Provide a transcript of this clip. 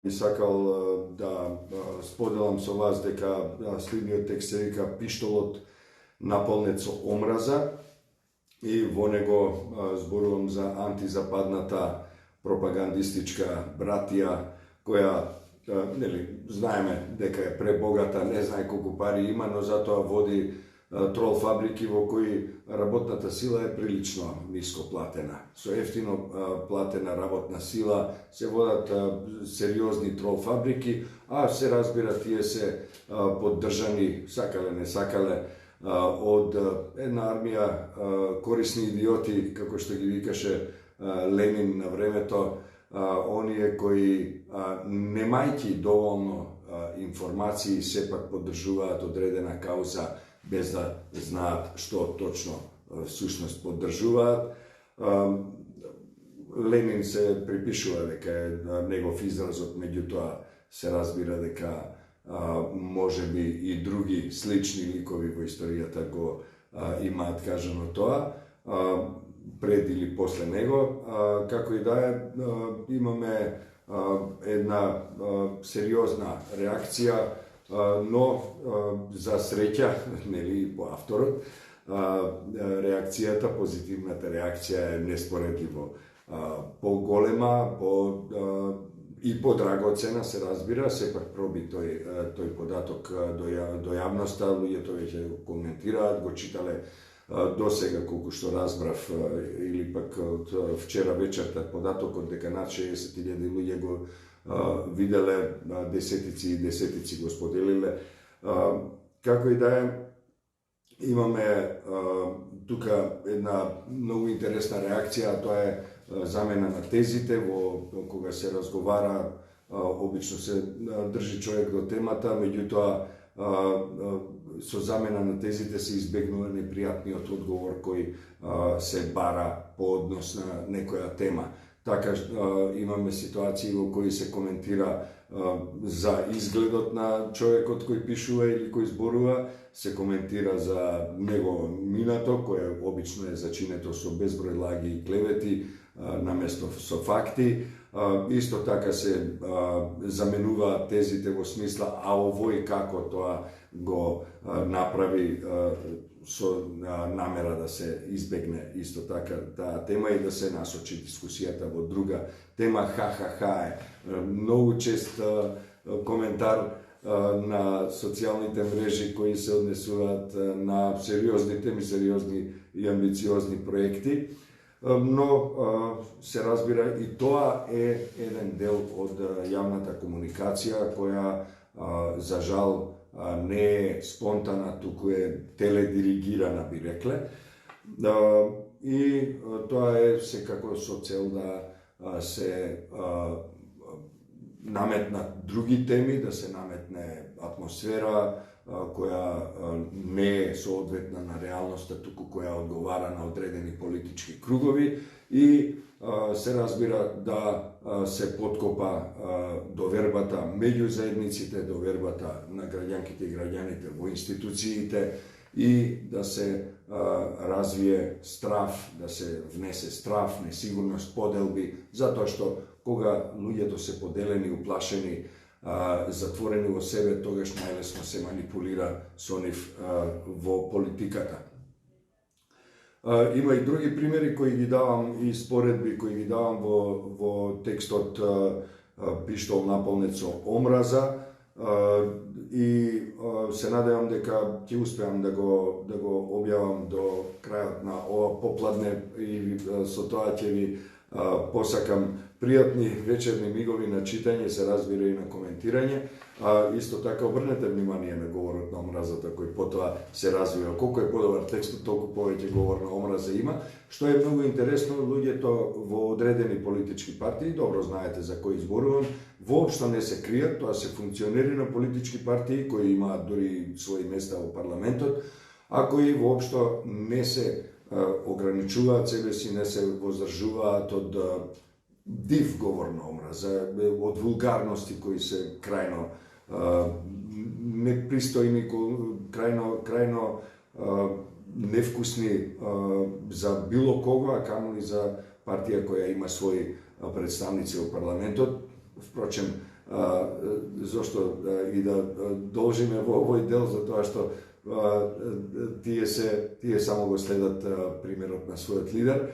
bi sakal da spodelam so vas deka slidio tekst reka pištolot napolneco omraza i vonego zborom za antizapadnata propagandistička bratija koja znajme deka je prebogata, ne znaj koliko pari ima, no zato vodi trol fabriki vo koji rabotната sila je prilično nisko platena. So jeftino platena rabotna sila, se vodat seriozni trol fabriki, a se razbira tije se poddržani, sakale ne sakale, od jedna armija korisni idioti, kako što gi vikaše Lenin na vremeto, oni je koji ne majki dovoljno informaciji sepak podržuvat odredena kauza bez da znat što točno sušnost podržuvat. Lenin se pripišува дека je njegov izrazot, međutim se razbira дека može bi i drugi slični likovi vo istorijata go imat kažano toa, pred ili posle njego. Kako i da je, imame jedna seriozna reakcija, no za sreća, neli po avtorot, reakcijata, pozitivната reakcija je nesporedljivo по-голема и по-драгоцена се разбира, сепак проби тој податок до јавноста, луѓето веќе коментираат, го читале досега колку што разбрав, или пак од вчера вечерта податокот дека над 60.000 луѓе го виделе, десетици и десетици го споделиле. Како и да е, имаме тука една многу интересна реакција, а тоа е замена на тезите, кога се разговара, обично се држи човек до темата, меѓутоа со замена на тезите се избегнува непријатниот одговор кој се бара по однос на некоја тема. Така имаме ситуации во кои се коментира за изгледот на човекот кој пишува или кој зборува, се коментира за негово минато, кое обично е зачинето со безброј лаги и клевети, наместо со факти. Исто така се заменува тезите во смисла, а овој како тоа го направи со намера да се избегне исто така таа тема и да се насочи дискусијата во друга тема. Ха-ха-ха е многу чест коментар на социјалните мрежи кои се однесуваат на сериозни теми, сериозни и амбициозни проекти, но се разбира и тоа е еден дел од јавната комуникација која за жал не е спонтана, туку е теледиригирана, би рекле. И тоа е секако со цел да се наметнат други теми, да се наметне атмосфера која не е соодветна на реалноста, туку која одговара на одредени политички кругови и се разбира да се подкопа довербата меѓу заедниците, довербата на граѓанките и граѓаните во институциите и да се развие страв, да се внесе страв, несигурност, поделби, затоа што кога луѓето се поделени, уплашени, затворени во себе, тогаш најлесно се манипулира со нив во политиката. Има и други примери кои ги давам и споредби кои ги давам во текстот Пиштол наполнецо омраза и се надевам дека ќе успеам да го објавам до крајот на ова попладне и со тоа ќе ви посакам пријатни вечерни мигови на читање, се разбира и на коментирање. Исто така обрнете внимание на говорот на омразата кој потоа се развива. Колку е подобар текстот, толку повеќе говор на омраза има, што е многу интересно. Луѓето во одредени политички партии, добро знаете за кои зборувам, воопшто не се кријат, тоа се функционери на политички партии кои имаат дури своји места во парламентот, а кои воопшто не се ограничуваат себе си, не се воздржуваат од див говор на омраза, од вулгарности кои се крајно непристојни, крајно невкусни за било кого, а камоли за партија која има своји представници во парламентот. Впрочем, Зошто и да должиме во овој дел, затоа што тие само го следат примерот на својот лидер,